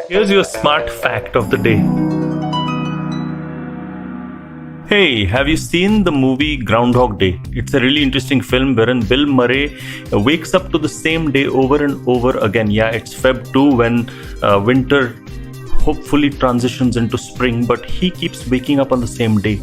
Here's your smart fact of the day. Hey, have you seen the movie Groundhog Day? It's a really interesting film wherein Bill Murray wakes up to the same day over and over again. Yeah, it's Feb 2 when winter hopefully transitions into spring, but he keeps waking up on the same day.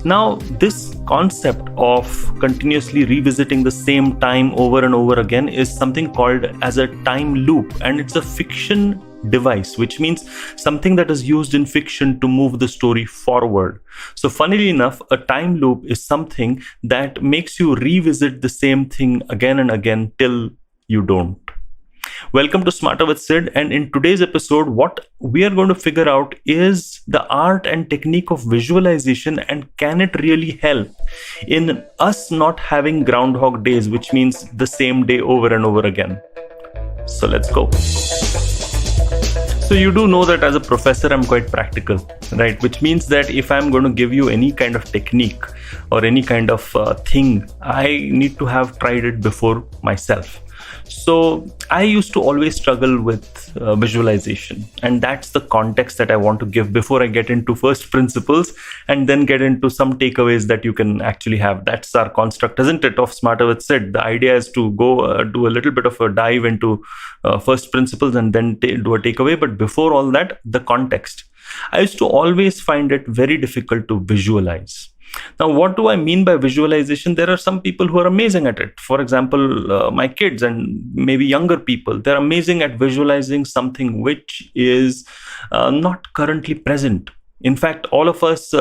Now, this concept of continuously revisiting the same time over and over again is something called as a time loop, and it's a fiction device, which means something that is used in fiction to move the story forward. So funnily enough, a time loop is something that makes you revisit the same thing again and again till you don't. Welcome to Smarter with Sid, and in today's episode, what we are going to figure out is the art and technique of visualization, and can it really help in us not having groundhog days, which means the same day over and over again. So let's go. So you do know that as a professor, I'm quite practical, right? Which means that if I'm going to give you any kind of technique or any kind of thing, I need to have tried it before myself. So I used to always struggle with visualization, and that's the context that I want to give before I get into first principles and then get into some takeaways that you can actually have. That's our construct, isn't it, of Smarter with Sid? The idea is to go do a little bit of a dive into first principles and then do a takeaway. But before all that, the context. I used to always find it very difficult to visualize. Now, what do I mean by visualization? There are some people who are amazing at it. For example, my kids and maybe younger people, they're amazing at visualizing something which is not currently present. In fact, all of us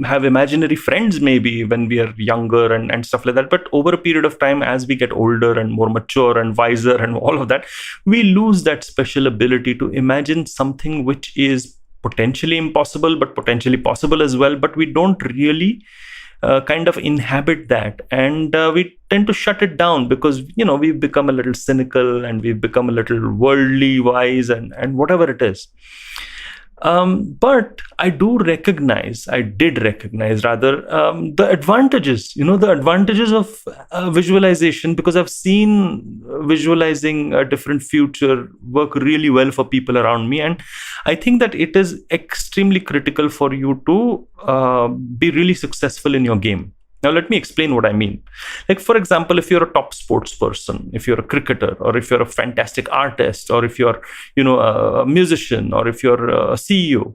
have imaginary friends maybe when we are younger and stuff like that. But over a period of time, as we get older and more mature and wiser and all of that, we lose that special ability to imagine something which is potentially impossible, but potentially possible as well. But we don't really kind of inhabit that. And we tend to shut it down because, we've become a little cynical and we've become a little worldly wise and whatever it is. But I did recognize the advantages, the advantages of visualization, because I've seen visualizing a different future work really well for people around me. And I think that it is extremely critical for you to be really successful in your game. Now, let me explain what I mean. Like, for example, if you're a top sports person, if you're a cricketer, or if you're a fantastic artist, or if you're, a musician, or if you're a CEO,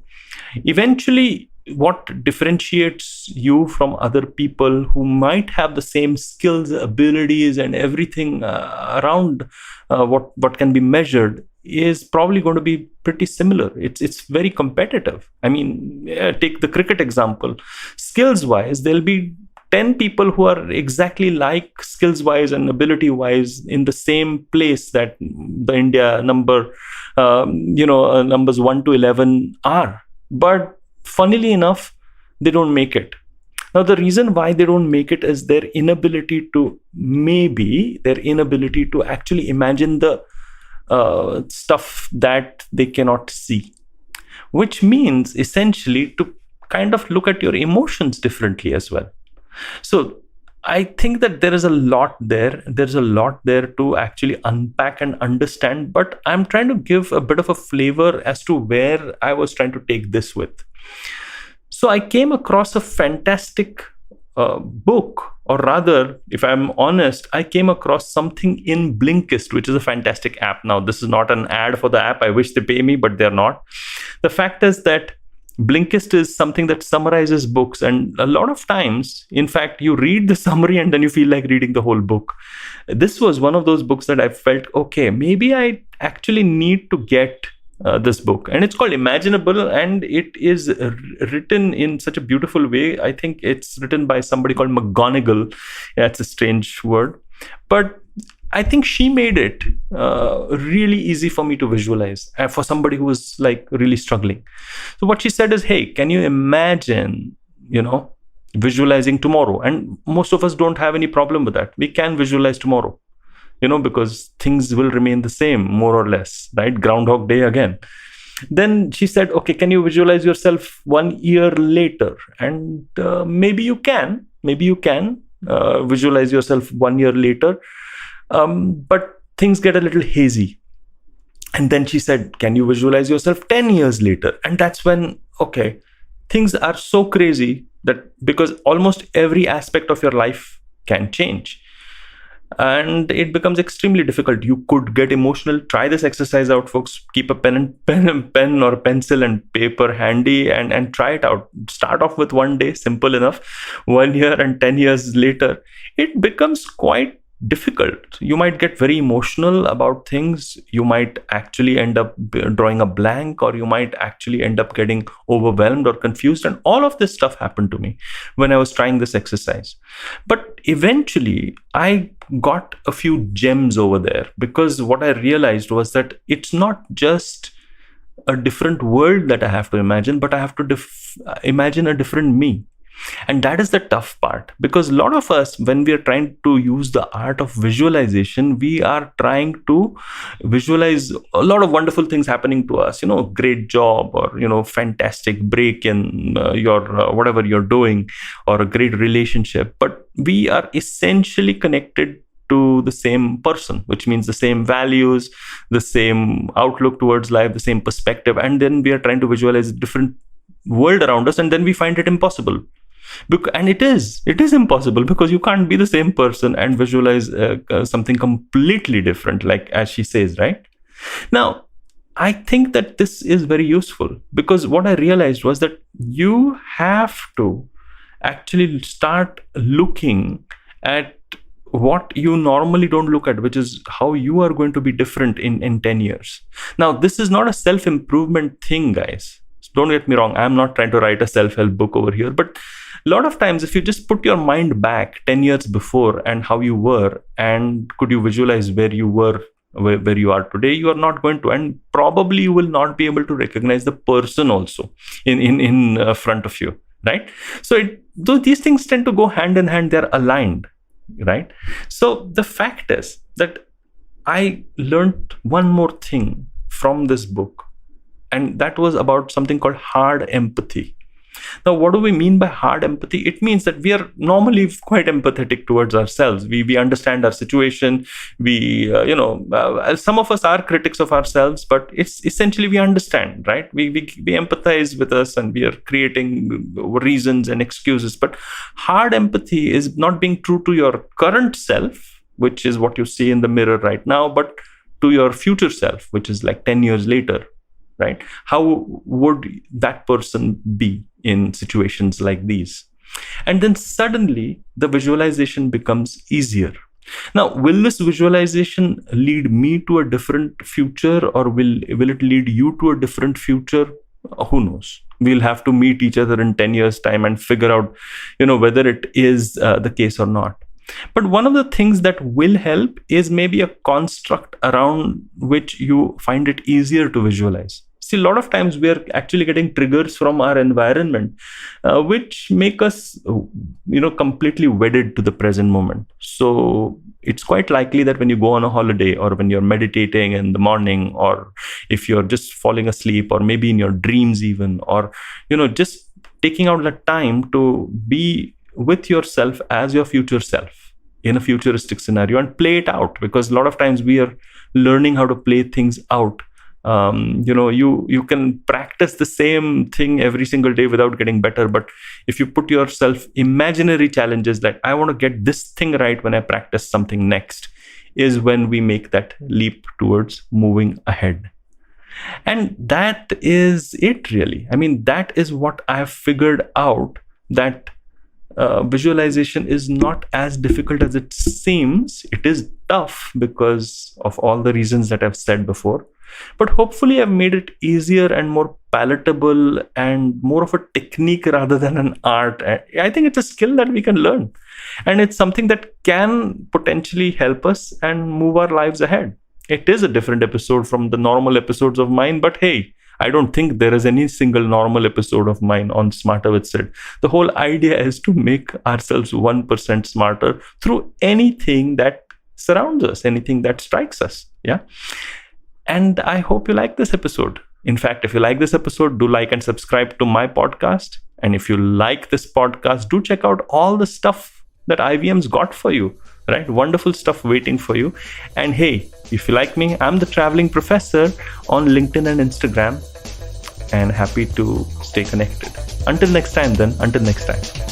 eventually what differentiates you from other people who might have the same skills, abilities, and everything around what can be measured is probably going to be pretty similar. It's very competitive. I mean, take the cricket example. Skills-wise, there'll be 10 people who are exactly like skills-wise and ability-wise in the same place that the India numbers 1 to 11 are. But funnily enough, they don't make it. Now, the reason why they don't make it is their inability to actually imagine the stuff that they cannot see, which means essentially to kind of look at your emotions differently as well. So I think that there is a lot there. There's a lot there to actually unpack and understand, but I'm trying to give a bit of a flavor as to where I was trying to take this with. So I came across a fantastic book, or rather, if I'm honest, I came across something in Blinkist, which is a fantastic app. Now, this is not an ad for the app. I wish they pay me, but they're not. The fact is that Blinkist is something that summarizes books, and a lot of times, in fact, you read the summary and then you feel like reading the whole book. This was one of those books that I felt, okay, maybe I actually need to get this book. And it's called Imaginable, and it is written in such a beautiful way. I think it's written by somebody called McGonagall. Yeah, it's a strange word. But I think she made it really easy for me to visualize for somebody who was like really struggling. So what she said is, hey, can you imagine, visualizing tomorrow? And most of us don't have any problem with that. We can visualize tomorrow, because things will remain the same, more or less, right? Groundhog Day again. Then she said, okay, can you visualize yourself 1 year later? And maybe you can visualize yourself 1 year later. But things get a little hazy. And then she said, can you visualize yourself 10 years later? And that's when, okay, things are so crazy that because almost every aspect of your life can change. And it becomes extremely difficult. You could get emotional. Try this exercise out, folks. Keep a pen or pencil and paper handy and try it out. Start off with one day, simple enough. 1 year and 10 years later, it becomes quite difficult. You might get very emotional about things. You might actually end up drawing a blank, or you might actually end up getting overwhelmed or confused. And all of this stuff happened to me when I was trying this exercise. But eventually, I got a few gems over there, because what I realized was that it's not just a different world that I have to imagine, but I have to imagine a different me. And that is the tough part, because a lot of us, when we are trying to use the art of visualization, we are trying to visualize a lot of wonderful things happening to us, great job, or, fantastic break in your whatever you're doing, or a great relationship. But we are essentially connected to the same person, which means the same values, the same outlook towards life, the same perspective. And then we are trying to visualize a different world around us, and then we find it impossible. And it is impossible, because you can't be the same person and visualize something completely different, like as she says, right? Now, I think that this is very useful, because what I realized was that you have to actually start looking at what you normally don't look at, which is how you are going to be different in 10 years. Now, this is not a self-improvement thing, guys. Don't get me wrong. I'm not trying to write a self-help book over here, but a lot of times, if you just put your mind back 10 years before and how you were, and could you visualize where you were, where you are today, you are not going to, and probably you will not be able to recognize the person also in front of you, right? So though these things tend to go hand in hand, they're aligned, right? So the fact is that I learned one more thing from this book, and that was about something called hard empathy. Now, what do we mean by hard empathy? It means that we are normally quite empathetic towards ourselves. We understand our situation. Some of us are critics of ourselves, but it's essentially we understand, right? We empathize with us, and we are creating reasons and excuses. But hard empathy is not being true to your current self, which is what you see in the mirror right now, but to your future self, which is like 10 years later. Right? How would that person be in situations like these? And then suddenly the visualization becomes easier. Now, will this visualization lead me to a different future, or will it lead you to a different future? Who knows? We'll have to meet each other in 10 years' time and figure out, whether it is the case or not. But one of the things that will help is maybe a construct around which you find it easier to visualize. See, a lot of times we are actually getting triggers from our environment, which make us, completely wedded to the present moment. So it's quite likely that when you go on a holiday, or when you're meditating in the morning, or if you're just falling asleep, or maybe in your dreams even, or, just taking out the time to be with yourself as your future self in a futuristic scenario and play it out, because a lot of times we are learning how to play things out. You can practice the same thing every single day without getting better, but if you put yourself imaginary challenges, that I want to get this thing right when I practice something next, is when we make that leap towards moving ahead. And that is it, really. I mean, that is what I have figured out, that visualization is not as difficult as it seems. It is tough because of all the reasons that I've said before. But hopefully I've made it easier and more palatable and more of a technique rather than an art. I think it's a skill that we can learn. And it's something that can potentially help us and move our lives ahead. It is a different episode from the normal episodes of mine, but hey, I don't think there is any single normal episode of mine on Smarter with Sid. The whole idea is to make ourselves 1% smarter through anything that surrounds us, anything that strikes us. Yeah. And I hope you like this episode. In fact, if you like this episode, do like and subscribe to my podcast. And if you like this podcast, do check out all the stuff that IVM's got for you, right? Wonderful stuff waiting for you. And hey, if you like me, I'm the traveling professor on LinkedIn and Instagram, and happy to stay connected. Until next time then, until next time.